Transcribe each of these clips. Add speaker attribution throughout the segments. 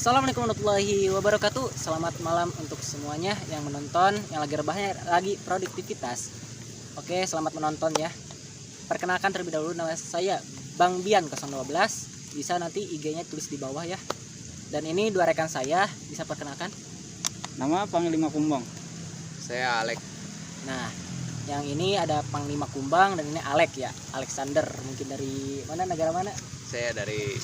Speaker 1: Assalamualaikum warahmatullahi wabarakatuh. Selamat malam untuk semuanya yang menonton, yang lagi rebahnya, lagi produktivitas. Oke, selamat menonton ya. Perkenalkan terlebih dahulu, nama saya Bang Bian 012. Bisa nanti IG-nya tulis di bawah ya. Dan ini dua rekan saya, bisa perkenalkan.
Speaker 2: Nama Panglima Kumbang.
Speaker 3: Saya Alek.
Speaker 1: Nah, yang ini ada Panglima Kumbang dan ini Alek ya, Alexander. Mungkin dari mana, negara mana?
Speaker 3: Saya dari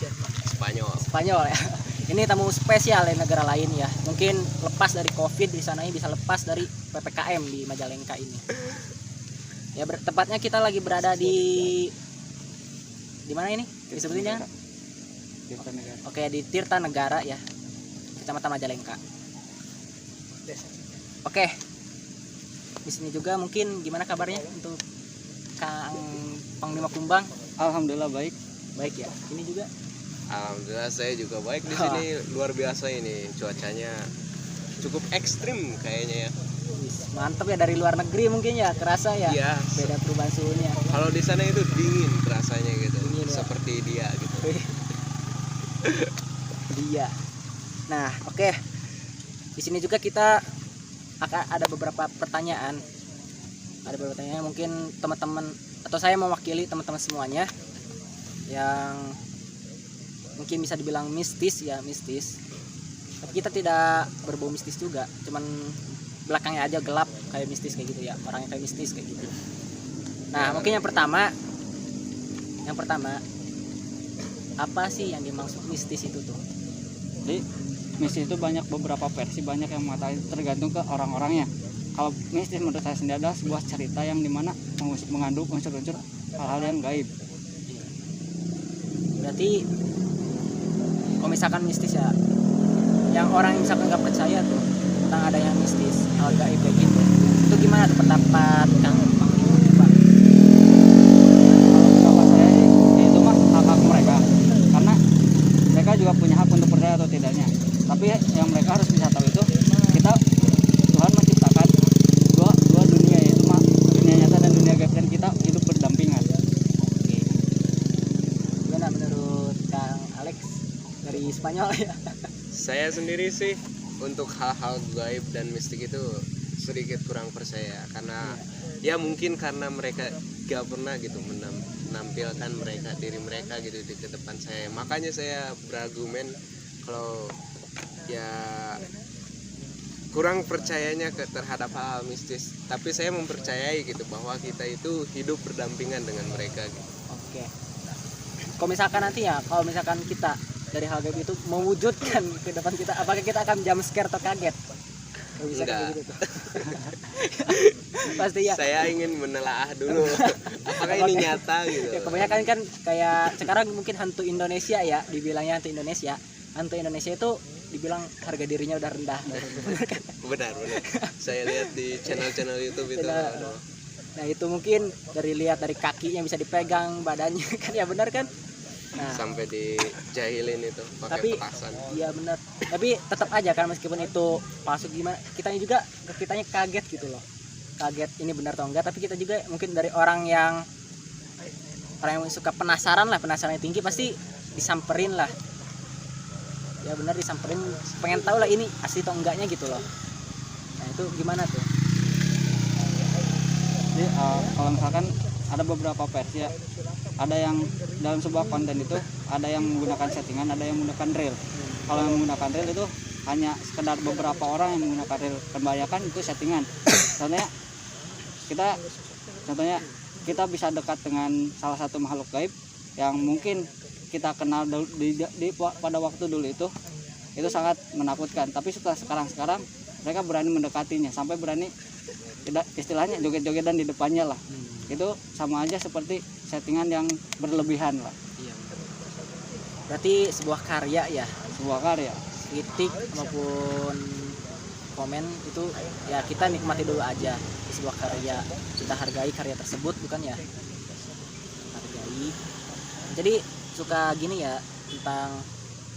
Speaker 3: Spanyol.
Speaker 1: Spanyol ya. Ini tamu spesial dari negara lain ya. Mungkin lepas dari Covid di sana, bisa lepas dari PPKM di Majalengka ini. Ya, tepatnya kita lagi berada di mana ini? Disebutnya?
Speaker 2: Tirtanegara.
Speaker 1: Oke, di Tirtanegara ya. Kecamatan Majalengka. Oke. Di sini juga mungkin gimana kabarnya untuk Kang Panglima Kumbang?
Speaker 2: Alhamdulillah baik.
Speaker 1: Baik ya. Ini juga
Speaker 3: Alhamdulillah saya juga baik di sini. Luar biasa ini cuacanya cukup ekstrim kayaknya ya.
Speaker 1: mantep ya, dari luar negeri mungkin ya, kerasa ya.
Speaker 3: Iya.
Speaker 1: Beda perubahan suhunya.
Speaker 3: Kalau di sana itu dingin rasanya gitu.
Speaker 1: Dingin, ya.
Speaker 3: Seperti dia gitu.
Speaker 1: Dia. Nah, oke. Di sini juga kita akan ada beberapa pertanyaan. Ada beberapa pertanyaan, mungkin teman-teman atau saya mewakili teman-teman semuanya yang mungkin bisa dibilang mistis ya, mistis. Tapi kita tidak berbau mistis juga, cuman belakangnya aja gelap kayak mistis kayak gitu ya, orangnya kayak mistis kayak gitu. Nah, mungkin yang pertama apa sih yang dimaksud mistis itu tuh?
Speaker 2: Jadi mistis itu banyak, beberapa versi, banyak yang mengatakan, tergantung ke orang-orangnya. Kalau mistis menurut saya sendiri adalah sebuah cerita yang dimana mengandung unsur-unsur hal-hal yang gaib.
Speaker 1: Berarti kalau misalkan mistis ya, yang orang yang misalkan nggak percaya tuh tentang ada yang mistis, hal gaib kayak gitu, itu gimana tuh pendapat Kang Panglima?
Speaker 2: Kalau saya ya itu mah hak mereka, karena mereka juga punya hak untuk percaya atau tidaknya. Tapi yang mereka harus bisa tahu itu, kita Tuhan menciptakan dua dunia, yaitu mah dunia nyata dan dunia gaib, dan kita hidup berdampingan.
Speaker 1: Oke. Gimana menurut Kang Alex dari Spanyol ya?
Speaker 3: Saya sendiri sih untuk hal-hal gaib dan mistik itu sedikit kurang percaya, karena ya mungkin karena mereka gak pernah gitu menampilkan diri mereka gitu di depan saya. Makanya saya berargumen kalau ya kurang percayanya terhadap hal mistis. Tapi saya mempercayai gitu bahwa kita itu hidup berdampingan dengan mereka gitu.
Speaker 1: Oke. Kalau misalkan nanti ya, kalau misalkan kita dari hal gaib itu mewujudkan ke depan kita, apakah kita akan jump scare atau kaget? Kalau bisa kayak
Speaker 3: Enggak.
Speaker 1: gitu tuh. Pasti ya.
Speaker 3: Saya ingin menelaah dulu apakah ini nyata gitu.
Speaker 1: Ya, kebanyakan kan kayak sekarang mungkin hantu Indonesia ya, dibilangnya hantu Indonesia. Hantu Indonesia itu dibilang harga dirinya udah rendah.
Speaker 3: Benar. Saya lihat di channel YouTube itu. Aduh.
Speaker 1: Nah, itu mungkin lihat dari kakinya bisa dipegang badannya kan, ya benar kan? Nah,
Speaker 3: Sampai dijahilin itu pakai
Speaker 1: tapi
Speaker 3: petasan.
Speaker 1: iya benar. Tapi tetap aja kan, meskipun itu palsu gimana, kitanya juga kaget gitu loh. Kaget ini benar atau enggak, tapi kita juga mungkin dari orang yang suka penasaran tinggi, pasti disamperin lah. Ya benar, disamperin, pengen tahu lah ini asli atau enggaknya gitu loh. Nah, itu gimana tuh?
Speaker 2: Jadi kalau misalkan ada beberapa versi ya, ada yang dalam sebuah konten itu ada yang menggunakan settingan, ada yang menggunakan real. Kalau yang menggunakan real itu hanya sekedar beberapa orang yang menggunakan real, kebanyakan itu settingan. Contohnya kita bisa dekat dengan salah satu makhluk gaib yang mungkin kita kenal pada waktu dulu itu sangat menakutkan. Tapi setelah sekarang mereka berani mendekatinya, sampai berani tidak, istilahnya joget-jogetan di depannya lah. Itu sama aja seperti settingan yang berlebihan lah.
Speaker 1: Iya. Berarti sebuah karya ya,
Speaker 2: Sebuah karya.
Speaker 1: kritik maupun komen itu ya kita nikmati dulu aja di sebuah karya, kita hargai karya tersebut, bukan ya? Hargai. Jadi suka gini ya tentang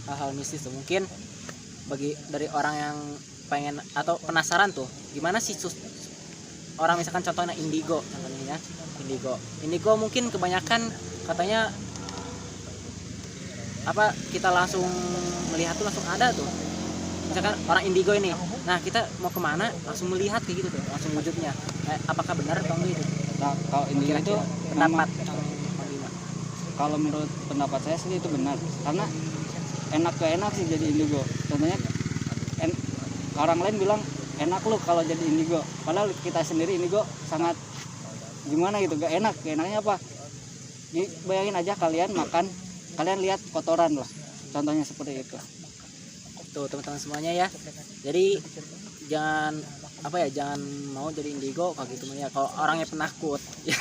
Speaker 1: hal-hal mistis tuh, mungkin dari orang yang pengen atau penasaran tuh gimana sih orang, misalkan contohnya indigo, contohnya indigo mungkin kebanyakan katanya apa kita langsung melihat tuh langsung ada tuh. Misalkan orang indigo ini, nah kita mau kemana langsung melihat kayak gitu tuh, langsung wujudnya. Apakah benar atau enggak itu?
Speaker 2: Nah, kalau indigo itu
Speaker 1: Kira-kira
Speaker 2: memang,
Speaker 1: pendapat Bang Bima.
Speaker 2: kalau menurut pendapat saya sih itu benar, karena enak sih jadi indigo. Contohnya orang lain bilang enak lu kalau jadi indigo, padahal kita sendiri indigo sangat gimana gitu, gak enak. Enaknya apa? Bayangin aja kalian makan, kalian lihat kotoran lah, contohnya seperti itu.
Speaker 1: Tuh teman-teman semuanya ya, jadi jangan apa ya, jangan mau jadi indigo kayak gitu ya kalau orangnya penakut ya.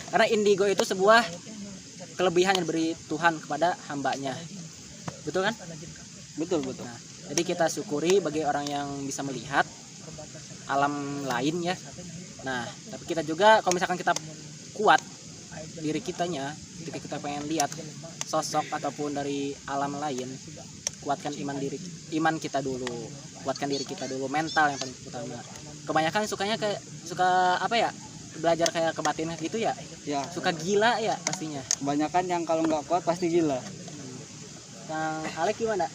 Speaker 1: Karena indigo itu sebuah kelebihan yang diberi Tuhan kepada hambanya, betul kan?
Speaker 2: Betul.
Speaker 1: Nah, jadi kita syukuri bagi orang yang bisa melihat alam lain ya. Nah, tapi kita juga kalau misalkan kita kuat diri kitanya, ketika kita pengen lihat sosok ataupun dari alam lain, kuatkan iman kita dulu, kuatkan diri kita dulu, mental yang paling utama. Kebanyakan suka apa ya, belajar kayak kebatinan gitu ya,
Speaker 2: Ya,
Speaker 1: suka gila ya pastinya.
Speaker 2: kebanyakan yang kalau nggak kuat pasti gila.
Speaker 1: Kang Alek gimana?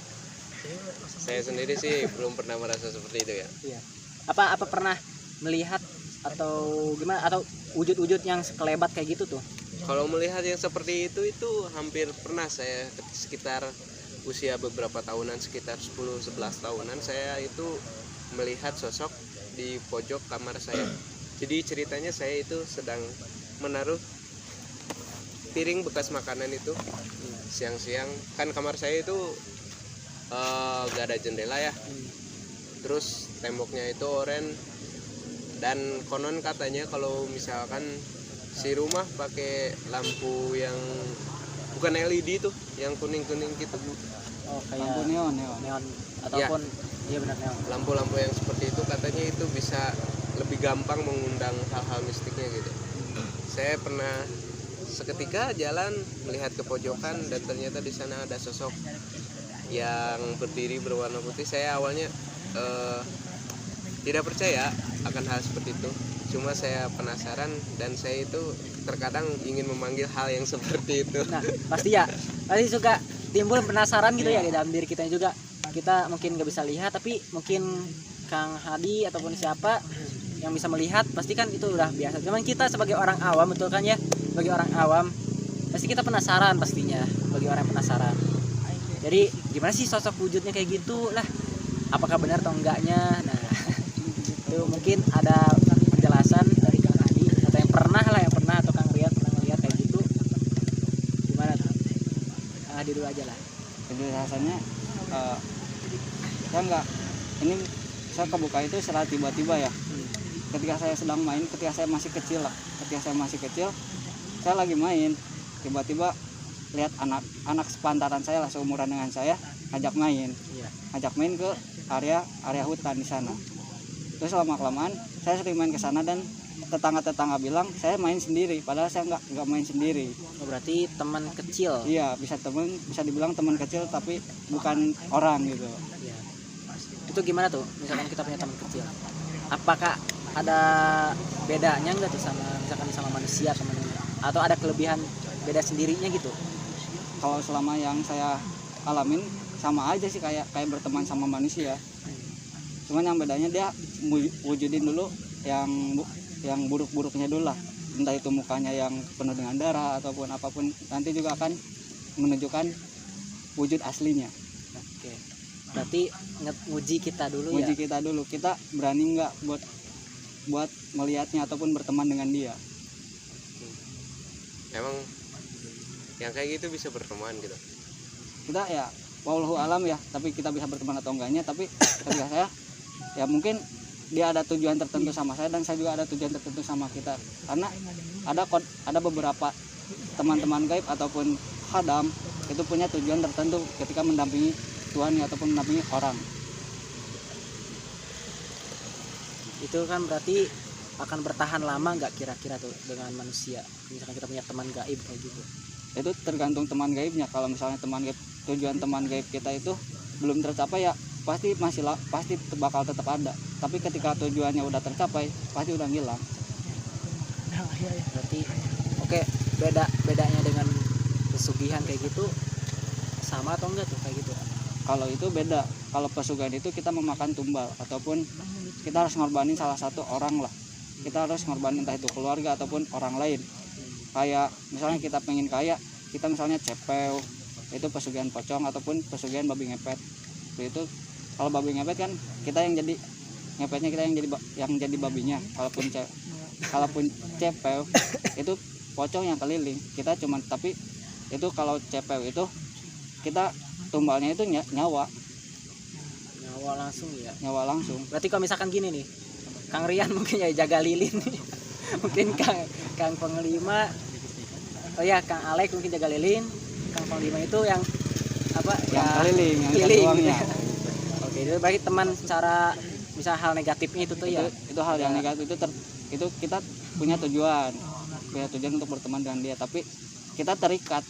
Speaker 3: Saya sendiri sih belum pernah merasa seperti itu ya.
Speaker 1: Iya. Apa pernah melihat atau gimana, atau wujud-wujud yang sekelebat kayak gitu tuh?
Speaker 3: Kalau melihat yang seperti itu hampir pernah saya, sekitar usia beberapa tahunan, sekitar 10-11 tahunan, saya itu melihat sosok di pojok kamar saya. Jadi ceritanya saya itu sedang menaruh piring bekas makanan itu siang-siang, kan kamar saya itu gak ada jendela ya, terus temboknya itu oranye, dan konon katanya kalau misalkan si rumah pakai lampu yang bukan LED tuh, yang kuning-kuning gitu,
Speaker 1: Oh, kayak
Speaker 2: Lampu neon.
Speaker 1: neon ataupun iya benar neon.
Speaker 3: lampu-lampu yang seperti itu katanya itu bisa lebih gampang mengundang hal-hal mistiknya gitu. Saya pernah seketika jalan melihat ke pojokan dan ternyata di sana ada sosok yang berdiri berwarna putih. Saya awalnya tidak percaya akan hal seperti itu, cuma saya penasaran dan saya itu terkadang ingin memanggil hal yang seperti itu.
Speaker 1: Nah, pasti suka timbul penasaran gitu ya di dalam diri kita juga. Kita mungkin nggak bisa lihat, tapi mungkin Kang Hadi ataupun siapa yang bisa melihat, pasti kan itu udah biasa. Cuman kita sebagai orang awam, betul kan ya? Sebagai orang awam pasti kita penasaran pastinya, bagi orang yang penasaran. Jadi gimana sih sosok wujudnya kayak gitu lah? Apakah benar atau enggaknya? Nah, itu mungkin ada penjelasan dari Kang Hadi atau yang pernah atau Kang Riyad pernah melihat kayak gitu. Gimana tuh? Kang Hadi dulu aja lah.
Speaker 2: Jadi rasanya saya nggak, ini saya kebuka itu secara tiba-tiba ya. Ketika saya sedang main, ketika saya masih kecil, saya lagi main, tiba-tiba lihat anak sepantaran saya lah, seumuran dengan saya, ajak main ke area hutan di sana. Terus lama-kelamaan saya sering main ke sana dan tetangga-tetangga bilang saya main sendiri, padahal saya nggak main sendiri.
Speaker 1: Oh, berarti teman kecil.
Speaker 2: Iya, bisa dibilang teman kecil tapi bukan orang gitu.
Speaker 1: Ya. Itu gimana tuh? Misalkan kita punya teman kecil, apakah ada bedanya enggak tuh sama manusia teman-teman? Atau ada kelebihan beda sendirinya gitu?
Speaker 2: Kalau selama yang saya alamin sama aja sih, kayak berteman sama manusia. Cuman yang bedanya dia wujudin dulu yang buruk-buruknya dulu lah. Entah itu mukanya yang penuh dengan darah ataupun apapun, nanti juga akan menunjukkan wujud aslinya.
Speaker 1: Oke. Berarti nguji kita dulu ya.
Speaker 2: Kita dulu, kita berani nggak buat melihatnya ataupun berteman dengan dia.
Speaker 3: Emang yang kayak gitu bisa berteman gitu?
Speaker 2: Kita ya wallahu alam ya, tapi kita bisa berteman atau enggaknya, tapi ketika saya ya mungkin dia ada tujuan tertentu sama saya dan saya juga ada tujuan tertentu sama kita, karena ada beberapa teman-teman gaib ataupun khadam itu punya tujuan tertentu ketika mendampingi Tuhan ataupun mendampingi orang.
Speaker 1: Itu kan berarti akan bertahan lama nggak kira-kira tuh dengan manusia, misalkan kita punya teman gaib kayak gitu?
Speaker 2: Itu tergantung teman gaibnya. Kalau misalnya tujuan teman gaib kita itu belum tercapai, ya pasti bakal tetap ada. Tapi ketika tujuannya udah tercapai, pasti udah hilang.
Speaker 1: Berarti oke, bedanya dengan pesugihan kayak gitu, sama atau enggak tuh kayak gitu?
Speaker 2: Kalau itu beda. Kalau pesugihan itu kita memakan tumbal ataupun kita harus ngorbanin salah satu orang lah. Kita harus ngorbanin entah itu keluarga ataupun orang lain. Kayak misalnya kita pengen kaya, kita misalnya cepeu, itu pesugihan pocong ataupun pesugihan babi ngepet. Itu kalau babi ngepet kan kita yang jadi ngepetnya, kita yang jadi babinya. Kalaupun cepeu itu pocong yang keliling. Kita cuman, tapi itu kalau cepeu itu kita tumbalnya itu nyawa
Speaker 1: Langsung ya.
Speaker 2: nyawa langsung.
Speaker 1: Berarti kalau misalkan gini nih, Kang Rian mungkin ya jaga lilin nih. Mungkin Kang Panglima, oh ya Kang Alek mungkin jaga lilin, Kang Panglima itu yang apa
Speaker 2: Yang keliling, yang
Speaker 1: keliling gitu
Speaker 2: uangnya.
Speaker 1: ya. Oke, itu berarti teman secara bisa hal negatifnya itu tuh ya.
Speaker 2: Itu hal yang negatif, itu kita punya tujuan untuk berteman dengan dia, tapi kita terikat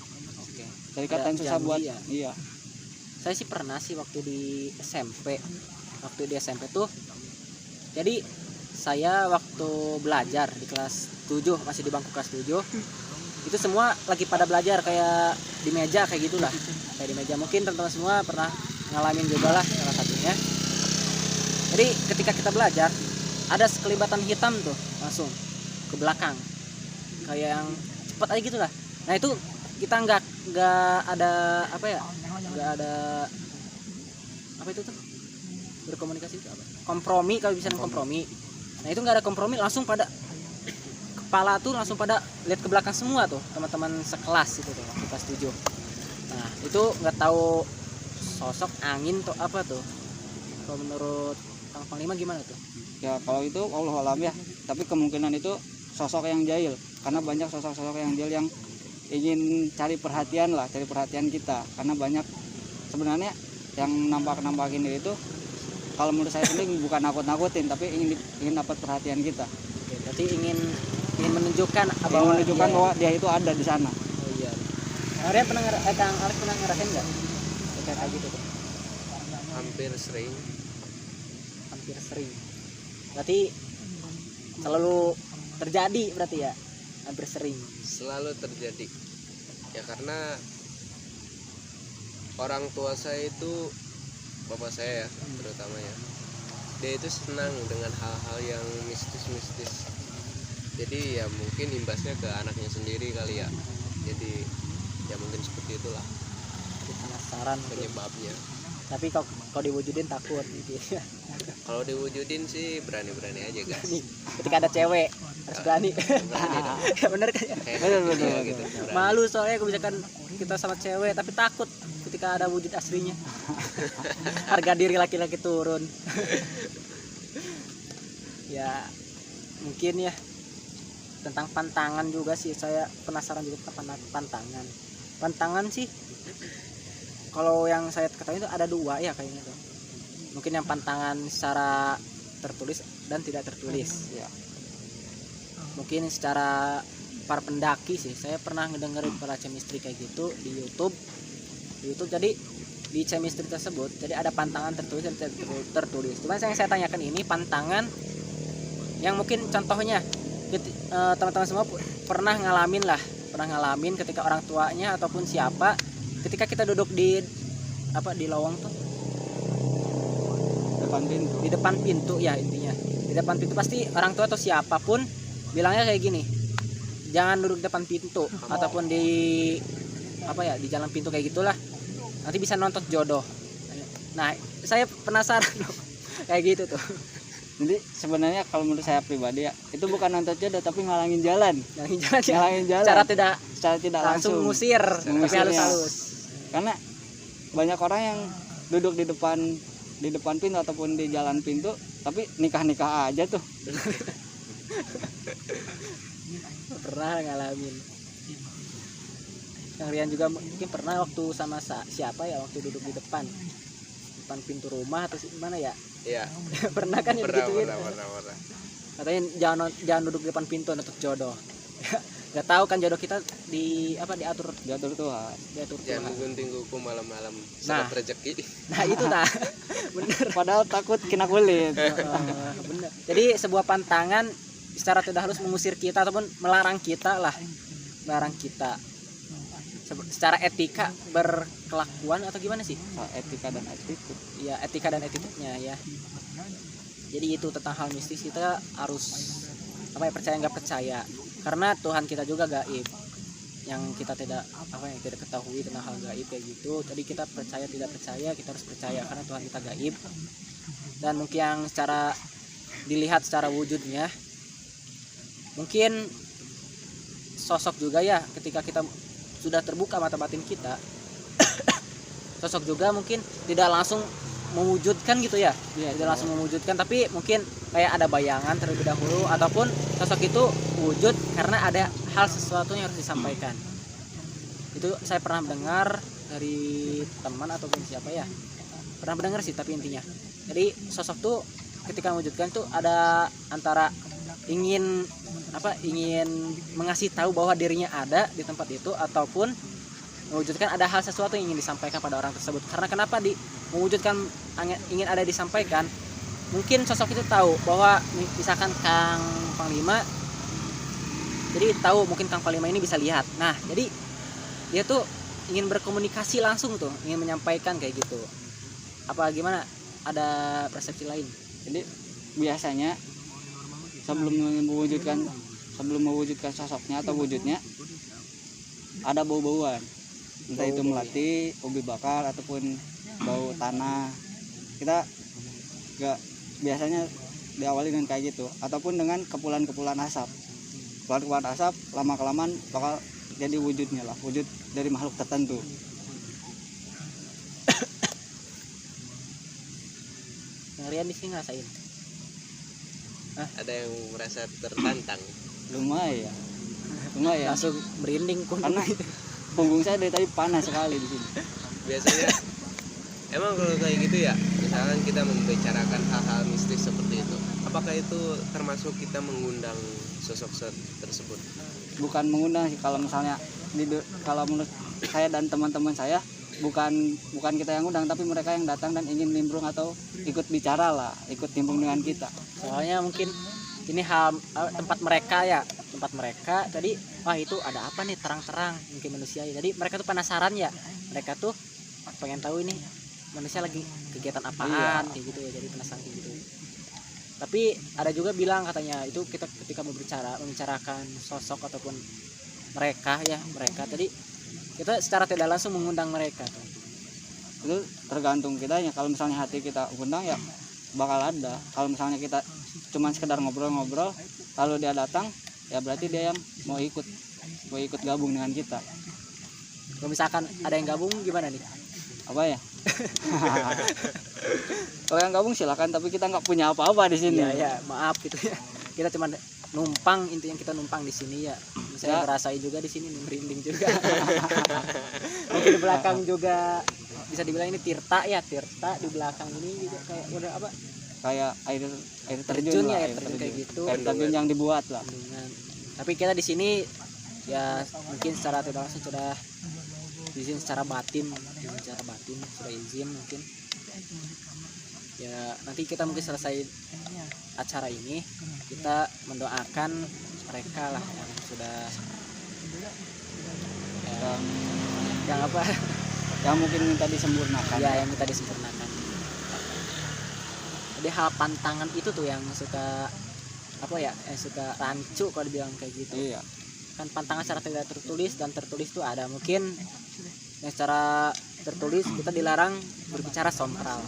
Speaker 1: Oke.
Speaker 2: dan susah buat
Speaker 1: Janji ya.
Speaker 2: iya.
Speaker 1: Saya sih pernah sih waktu di SMP. Waktu di SMP tuh, jadi saya waktu belajar di kelas 7, masih di bangku kelas 7, itu semua lagi pada belajar kayak di meja kayak gitulah. Kayak di meja, mungkin teman-teman semua pernah ngalamin juga lah salah satunya. Jadi ketika kita belajar, ada sekelibatan hitam tuh langsung ke belakang. Kayak yang cepat aja gitulah. Nah, itu kita nggak ada apa ya? Nggak ada apa itu tuh? Berkomunikasi itu apa? Kompromi, kalau bisa kompromi. Nah, itu nggak ada kompromi, langsung pada kepala tuh langsung pada lihat ke belakang semua tuh teman-teman sekelas itu tuh waktu kelas 7. Nah, itu nggak tahu sosok angin tuh apa tuh. Kalau menurut Kang Panglima gimana tuh?
Speaker 2: Ya kalau itu Allah alam ya, tapi kemungkinan itu sosok yang jahil, karena banyak sosok-sosok yang jahil yang ingin cari perhatian kita, karena banyak sebenarnya yang nampakin diri itu, kalau menurut saya sendiri bukan nakut-nakutin, tapi ingin dapat perhatian kita.
Speaker 1: Oke, berarti ingin menunjukkan
Speaker 2: bahwa dia itu ada di sana.
Speaker 1: Oh iya. Kang Alex pernah ngerasain nggak kayak gitu tuh?
Speaker 3: Hampir sering.
Speaker 1: Hampir sering. Berarti selalu terjadi berarti ya? Hampir sering.
Speaker 3: Selalu terjadi. Ya karena orang tua saya itu, bapak saya ya terutamanya, dia itu senang dengan hal-hal yang mistis-mistis. Jadi ya mungkin imbasnya ke anaknya sendiri kali ya. Jadi ya mungkin seperti itulah
Speaker 1: Jadi penasaran
Speaker 3: penyebabnya.
Speaker 1: tapi kalau diwujudin takut gitu.
Speaker 3: Kalau diwujudin sih berani-berani aja guys.
Speaker 1: Ketika ada cewek harus berani.
Speaker 3: Berani dong.
Speaker 1: Ya bener kan ya?
Speaker 2: Bener.
Speaker 3: Iya, gitu, berani.
Speaker 1: Malu soalnya kalau misalkan kita sama cewek tapi takut ketika ada wujud aslinya. Harga diri laki-laki turun. Ya mungkin ya tentang pantangan juga sih, saya penasaran juga tentang pantangan sih. Kalau yang saya ketahui itu ada 2 ya kayaknya tuh. Mungkin yang pantangan secara tertulis dan tidak tertulis ya. Mungkin secara para pendaki sih, saya pernah ngedengerin para chemistry kayak gitu di YouTube. Jadi di chemistry tersebut jadi ada pantangan tertulis dan tidak tertulis. Cuman yang saya tanyakan ini pantangan yang mungkin contohnya teman-teman semua pernah ngalamin ketika orang tuanya ataupun siapa, ketika kita duduk di lowong tuh di depan pintu ya, intinya di depan pintu pasti orang tua atau siapapun bilangnya kayak gini, jangan duduk di depan pintu ataupun di di jalan pintu kayak gitulah, nanti bisa nonton jodoh. Nah, saya penasaran kayak gitu tuh.
Speaker 2: Jadi sebenarnya kalau menurut saya pribadi ya, itu bukan nonton jodoh tapi ngalangin jalan. Secara tidak langsung
Speaker 1: ngusir tapi halus-halus.
Speaker 2: Karena banyak orang yang duduk di depan pintu ataupun di jalan pintu tapi nikah aja tuh.
Speaker 1: Pernah ngalamin. Kang Rian juga mungkin pernah waktu sama siapa ya, waktu duduk di depan pintu rumah atau mana ya?
Speaker 3: Iya.
Speaker 1: Pernah kan ya begituin.
Speaker 3: Pernah.
Speaker 1: Katanya jangan duduk di depan pintu untuk jodoh. Gak tahu kan jodoh kita diatur Tuhan.
Speaker 3: Jangan gunting kuku malam-malam saat rezeki.
Speaker 1: Nah itu bener.
Speaker 2: Padahal takut kena kulit.
Speaker 1: Bener. Jadi sebuah pantangan secara tidak halus mengusir kita ataupun melarang kita. secara etika berkelakuan atau gimana sih?
Speaker 2: Etika dan attitude.
Speaker 1: Ya etika dan attitude-nya ya. Jadi itu tentang hal mistis kita harus apa ya, percaya nggak percaya, karena Tuhan kita juga gaib yang kita tidak apa yang tidak ketahui tentang hal gaib kayak gitu. Jadi kita percaya tidak percaya, kita harus percaya karena Tuhan kita gaib. Dan mungkin yang secara dilihat secara wujudnya mungkin sosok juga ya, ketika kita sudah terbuka mata batin kita sosok juga mungkin tidak langsung mewujudkan gitu ya, tidak langsung mewujudkan, tapi mungkin kayak ada bayangan terlebih dahulu, ataupun sosok itu wujud karena ada hal sesuatu yang harus disampaikan. Itu saya pernah mendengar dari teman ataupun siapa ya, pernah mendengar sih, tapi intinya jadi sosok tuh ketika mewujudkan tuh ada antara ingin mengasih tahu bahwa dirinya ada di tempat itu, ataupun mewujudkan ada hal sesuatu yang ingin disampaikan pada orang tersebut. Karena kenapa mewujudkan ingin ada disampaikan, mungkin sosok itu tahu bahwa misalkan Kang Panglima, jadi tahu mungkin Kang Panglima ini bisa lihat. Nah jadi dia tuh ingin berkomunikasi langsung tuh, ingin menyampaikan kayak gitu. Apa gimana, ada persepsi lain?
Speaker 2: Jadi biasanya sebelum mewujudkan sosoknya atau wujudnya ada bau-bauan, entah itu melati, ubi bakar, ataupun bau tanah. Kita gak biasanya diawali dengan kayak gitu, ataupun dengan kepulan-kepulan asap. Kepulan-kepulan asap lama kelamaan bakal jadi wujudnya lah, wujud dari makhluk tertentu.
Speaker 1: Kalian di sini ngerasain?
Speaker 3: Ada yang merasa tertantang?
Speaker 2: Lumayan.
Speaker 1: Langsung merinding
Speaker 2: karena punggung saya dari tadi panas sekali di sini.
Speaker 3: Biasanya emang kalau kayak gitu ya, misalkan kita membicarakan hal-hal mistis seperti itu, apakah itu termasuk kita mengundang sosok tersebut?
Speaker 2: Bukan mengundang sih, kalau misalnya kalau menurut saya dan teman-teman saya, bukan kita yang undang, tapi mereka yang datang dan ingin nimbrung atau ikut bicara lah, ikut nimbrung dengan kita.
Speaker 1: Soalnya mungkin ini tempat mereka tadi, wah itu ada apa nih terang-terang, mungkin manusia ya. Jadi mereka tuh penasaran ya, mereka tuh pengen tahu ini manusia lagi kegiatan apaan kayak gitu ya, jadi penasaran kayak gitu. Tapi ada juga bilang katanya itu kita ketika membicarakan sosok ataupun mereka tadi, kita secara tidak langsung mengundang mereka tuh.
Speaker 2: Itu tergantung kita ya, kalau misalnya hati kita undang ya bakal ada. Kalau misalnya kita cuman sekedar ngobrol-ngobrol lalu dia datang, ya berarti dia yang mau ikut gabung dengan kita.
Speaker 1: Kalau misalkan ada yang gabung gimana nih?
Speaker 2: Apa ya? Kalau yang gabung silakan, tapi kita nggak punya apa-apa di sini.
Speaker 1: Ya maaf gitu ya. Kita cuma numpang, intinya kita numpang di sini ya. Saya ngerasain juga di sini, merinding juga. Mungkin di belakang juga bisa dibilang ini Tirta di belakang ini juga kayak udah apa?
Speaker 2: Kayak air terjun lah,
Speaker 1: air terjun kayak gitu.
Speaker 2: Air terjun yang dibuat lah.
Speaker 1: Tapi kita di sini ya mungkin secara tidak langsung sudah izin secara batin sudah izin mungkin. Ya nanti kita mungkin selesai acara ini, kita mendoakan mereka lah yang sudah yang apa,
Speaker 2: yang mungkin minta disempurnakan.
Speaker 1: Ya yang minta disempurnakan. Jadi hal pantangan itu tuh yang suka apa ya, yang suka rancu kalau dibilang kayak gitu.
Speaker 2: Iya.
Speaker 1: Kan pantangan secara tidak tertulis dan tertulis tuh ada. Mungkin yang secara tertulis kita dilarang berbicara sompral.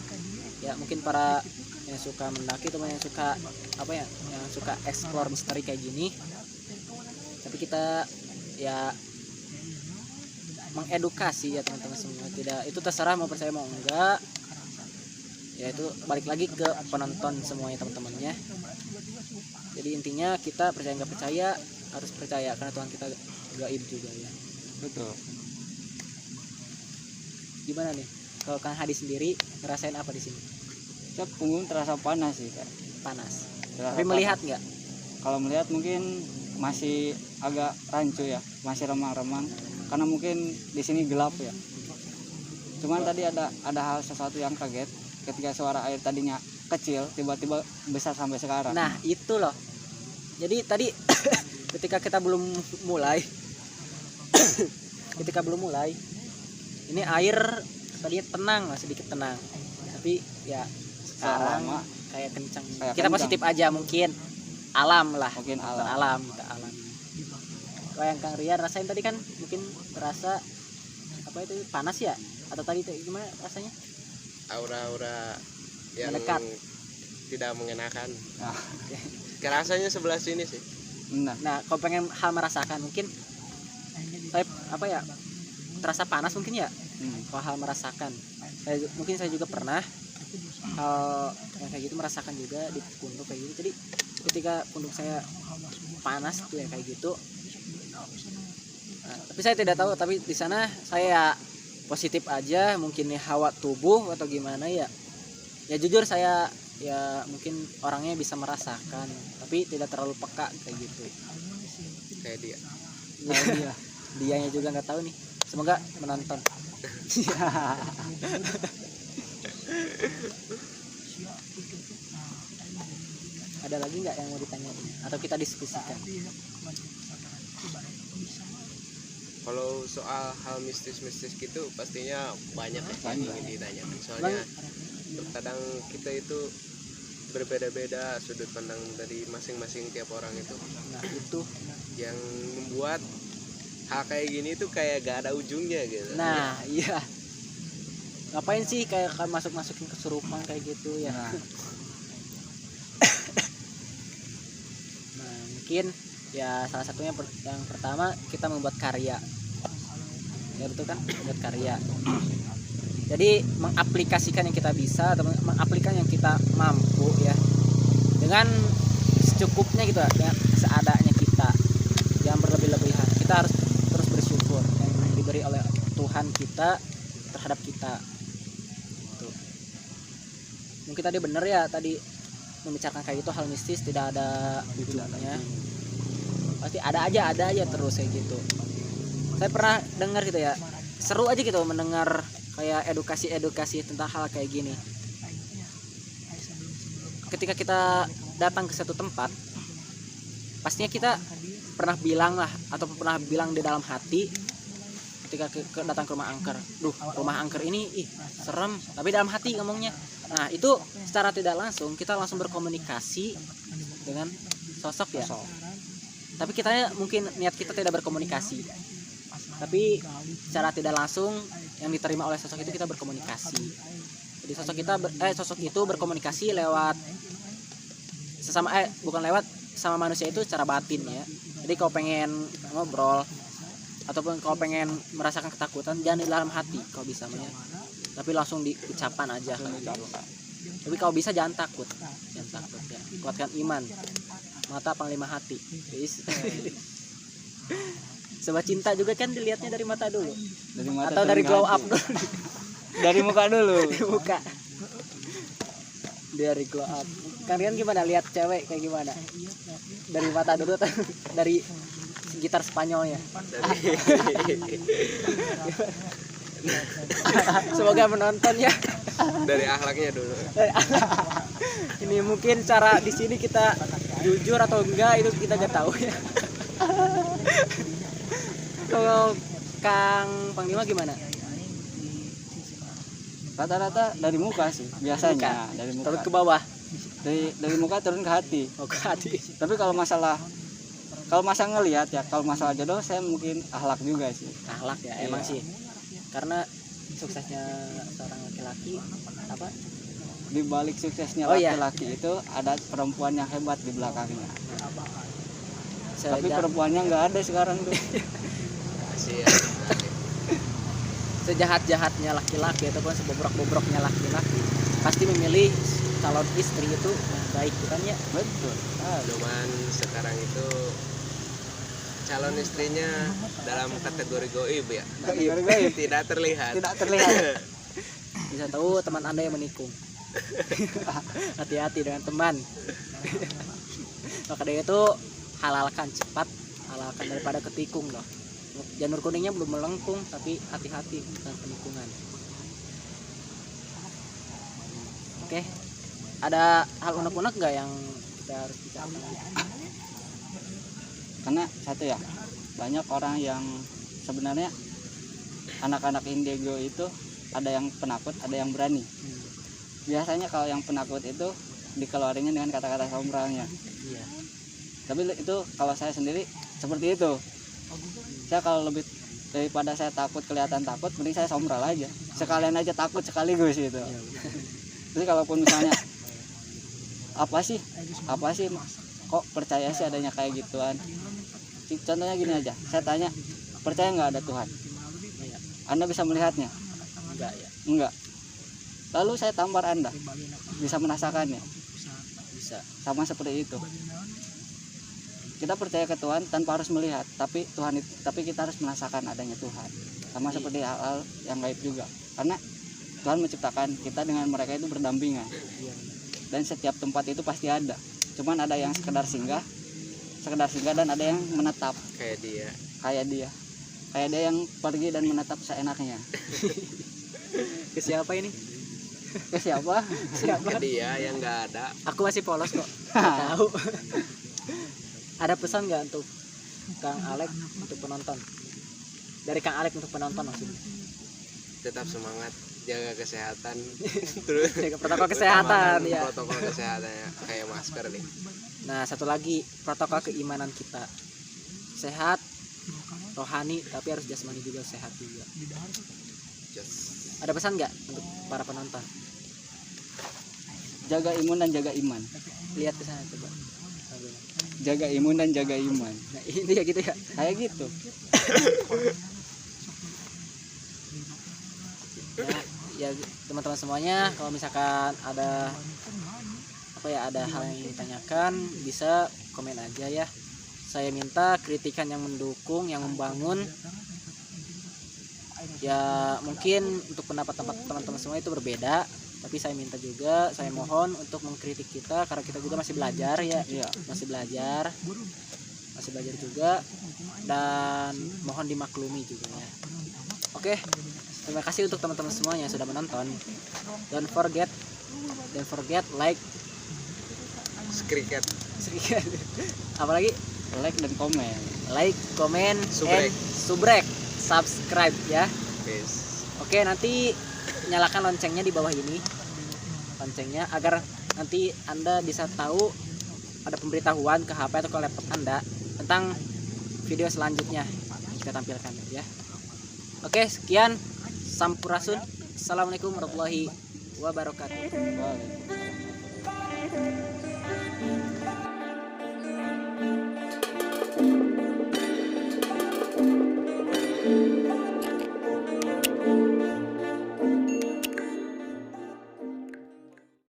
Speaker 1: Ya mungkin para yang suka mendaki teman yang suka apa ya, yang suka explore misteri kayak gini, tapi kita ya mengedukasi ya teman-teman semua. Tidak, itu terserah mau percaya mau enggak, ya itu balik lagi ke penonton semuanya teman-temannya. Jadi intinya kita percaya nggak percaya harus percaya karena Tuhan kita gaib juga ya.
Speaker 2: Betul.
Speaker 1: Gimana nih kalau Kang Hadi sendiri ngerasain apa di sini?
Speaker 2: Saya punggung terasa panas sih, Kak.
Speaker 1: Panas.
Speaker 2: Terasa
Speaker 1: Tapi melihat nggak?
Speaker 2: Kalau melihat mungkin masih agak rancu ya, masih remang-remang karena mungkin di sini gelap ya. Cuman tadi ada hal sesuatu yang kaget ketika suara air tadinya kecil tiba-tiba besar sampai sekarang.
Speaker 1: Nah itu loh, jadi tadi ketika kita belum mulai ketika belum mulai ini air tadinya tenang lah, sedikit tenang, tapi ya sekarang
Speaker 2: Selama
Speaker 1: kayak kencang.
Speaker 2: kayak
Speaker 1: Kita
Speaker 2: kencang.
Speaker 1: positif aja, mungkin alam lah,
Speaker 2: mungkin
Speaker 1: faktor
Speaker 2: alam.
Speaker 1: alam, kita alam. Kalau yang Kang Rian rasain tadi kan mungkin terasa apa itu, panas ya, atau tadi itu gimana rasanya?
Speaker 3: Aura-aura yang
Speaker 1: Mendekat.
Speaker 3: tidak mengenakan.
Speaker 2: Nah,
Speaker 3: Kerasanya sebelah sini sih.
Speaker 2: benar.
Speaker 1: Nah, kalau pengen hal merasakan mungkin saya apa ya, terasa panas mungkin ya. Kalau hal merasakan, mungkin saya juga pernah hal yang kayak gitu, merasakan juga di pundak kayak gitu. Jadi ketika pundak saya panas tuh ya kayak gitu. Nah, tapi saya tidak tahu, tapi di sana saya positif aja, mungkin nih hawa tubuh atau gimana ya. Ya jujur saya ya mungkin orangnya bisa merasakan, tapi tidak terlalu peka kayak gitu.
Speaker 3: Kayak dia.
Speaker 1: Ya, dianya juga nggak tahu nih. Semoga menonton. Ada lagi nggak yang mau ditanyain atau kita diskusikan?
Speaker 3: Kalau soal hal mistis-mistis gitu pastinya banyak yang ingin ditanyakan. Soalnya kadang kita itu berbeda-beda sudut pandang dari masing-masing tiap orang itu.
Speaker 1: Nah itu.
Speaker 3: Yang membuat hal kayak gini tuh kayak gak ada ujungnya gitu.
Speaker 1: Nah iya. Ngapain sih kayak masukin kesurupan kayak gitu ya? Nah mungkin ya salah satunya yang pertama kita membuat karya. Ya betul kan, membuat karya. Jadi mengaplikasikan yang kita bisa atau mengaplikasikan yang kita mampu ya, dengan secukupnya gitu ya, seadanya kita, jangan berlebih-lebihan. Kita harus terus bersyukur yang diberi oleh Tuhan kita terhadap kita. Tuh. Mungkin tadi bener ya, tadi membicarakan kayak gitu, hal mistis tidak ada ujungnya, pasti ada aja terus kayak gitu. Saya pernah dengar gitu ya, seru aja gitu mendengar kayak edukasi tentang hal kayak gini. Ketika kita datang ke satu tempat, pastinya kita pernah bilang lah, atau pernah bilang di dalam hati ketika datang ke rumah angker, rumah angker ini serem, tapi dalam hati ngomongnya. Nah itu secara tidak langsung kita langsung berkomunikasi dengan sosok ya. Tapi kita mungkin niat kita tidak berkomunikasi, tapi secara tidak langsung yang diterima oleh sosok itu kita berkomunikasi. Jadi sosok itu berkomunikasi lewat sesama bukan lewat sama manusia itu secara batin ya. Jadi kalau pengen ngobrol ataupun kalau pengen merasakan ketakutan, jangan di dalam hati kalau bisa ya. Tapi langsung di ucapan aja. Tapi kalau bisa jangan takut ya. Kuatkan iman, mata panglima hati. Sebuah cinta juga kan dilihatnya dari mata dulu,
Speaker 2: Dari mata
Speaker 1: atau dari glow up dulu.
Speaker 2: Dari muka dulu.
Speaker 1: Dari muka, dari glow up. Kalian gimana lihat cewek kayak gimana? Dari mata dulu atau dari gitar Spanyolnya? Semoga menonton ya.
Speaker 3: Dari akhlaknya dulu.
Speaker 1: Ini mungkin cara di sini kita jujur atau enggak itu kita nggak tahu ya. Kalau Kang Panglima gimana?
Speaker 2: Rata-rata dari muka sih biasanya. Dari muka.
Speaker 1: Turun ke bawah.
Speaker 2: Dari muka turun ke hati.
Speaker 1: Oh, ke hati.
Speaker 2: Tapi kalau masalah ngelihat ya, kalau masalah jodoh saya mungkin akhlak juga sih.
Speaker 1: Akhlak ya, emang sih. Karena suksesnya seorang laki-laki apa?
Speaker 2: Di balik suksesnya laki-laki itu ada perempuan yang hebat di belakangnya. Tapi perempuannya nggak ada sekarang tuh.
Speaker 1: Sejahat-jahatnya laki-laki ataupun sebobrok-bobroknya laki-laki pasti memilih calon istri itu yang baik, bukan ya?
Speaker 2: Betul.
Speaker 3: Cuman sekarang itu calon istrinya dalam kategori goib ya. Tidak terlihat.
Speaker 1: Bisa tahu teman Anda yang menikung. Hati-hati dengan teman. Maka dari itu halalkan cepat, halalkan daripada ketikung loh. Janur kuningnya belum melengkung, tapi hati-hati dengan penikungan. Oke, ada hal unek-unek nggak yang kita harus bicarakan?
Speaker 2: Karena satu ya, banyak orang yang sebenarnya anak-anak indigo itu ada yang penakut, ada yang berani. Biasanya kalau yang penakut itu dikeluarinnya dengan kata-kata sombralnya.
Speaker 1: Iya.
Speaker 2: Tapi itu kalau saya sendiri seperti itu. Saya kalau lebih daripada saya takut kelihatan takut, mending saya sombral aja. Sekalian aja takut sekaligus gitu.
Speaker 1: Iya.
Speaker 2: Jadi kalaupun misalnya apa sih kok percaya sih adanya kayak gituan. Contohnya gini aja, saya tanya, percaya nggak ada Tuhan?
Speaker 1: Iya.
Speaker 2: Anda bisa melihatnya?
Speaker 1: Enggak ya.
Speaker 2: Enggak. Lalu saya tampar Anda, bisa merasakannya.
Speaker 1: Bisa.
Speaker 2: Sama seperti itu. Kita percaya ke Tuhan tanpa harus melihat, tapi kita harus merasakan adanya Tuhan. Sama seperti hal-hal yang gaib juga. Karena Tuhan menciptakan kita dengan mereka itu berdampingan.
Speaker 1: Iya.
Speaker 2: Dan setiap tempat itu pasti ada. Cuman ada yang sekedar singgah dan ada yang menetap
Speaker 3: Kayak dia.
Speaker 2: kayak dia yang pergi dan menetap seenaknya.
Speaker 1: Ke siapa ini?
Speaker 2: Ke siapa?
Speaker 3: Ke dia yang nggak ada.
Speaker 1: Aku masih polos kok. Nggak tahu. Ada pesan nggak untuk Kang Alek untuk penonton? Dari Kang Alek untuk penonton maksudnya.
Speaker 3: Tetap semangat, jaga kesehatan. Terus
Speaker 1: Jaga protokol kesehatan ya.
Speaker 3: protokol kesehatannya kayak masker nih.
Speaker 1: Nah, satu lagi protokol keimanan kita. Sehat rohani tapi harus jasmani juga sehat juga.
Speaker 3: Just
Speaker 1: Ada pesan nggak untuk para penonton?
Speaker 2: Jaga imun dan jaga iman.
Speaker 1: Lihat ke sana coba.
Speaker 2: Jaga imun dan jaga iman.
Speaker 1: Nah, ini ya gitu ya.
Speaker 2: Kayak gitu.
Speaker 1: Ya teman-teman semuanya, kalau misalkan ada ada hal yang ingin ditanyakan bisa komen aja ya. Saya minta kritikan yang mendukung, yang membangun. Ya mungkin untuk pendapat teman-teman semua itu berbeda, tapi saya minta juga, saya mohon untuk mengkritik kita karena kita juga masih belajar ya.
Speaker 2: Iya.
Speaker 1: Masih belajar juga, dan mohon dimaklumi juga ya. Oke, terima kasih untuk teman-teman semuanya yang sudah menonton. Don't forget like
Speaker 3: skriket.
Speaker 1: Apalagi
Speaker 2: Like dan komen.
Speaker 1: like, komen,
Speaker 3: Subrek.
Speaker 1: and subscribe ya.
Speaker 3: Peace.
Speaker 1: Oke, nanti nyalakan loncengnya di bawah ini, loncengnya, agar nanti Anda bisa tahu ada pemberitahuan ke HP atau ke laptop Anda tentang video selanjutnya yang kita tampilkan ya. Oke, sekian, sampurasun. Assalamualaikum warahmatullahi wabarakatuh.
Speaker 2: Waalaikumsalam.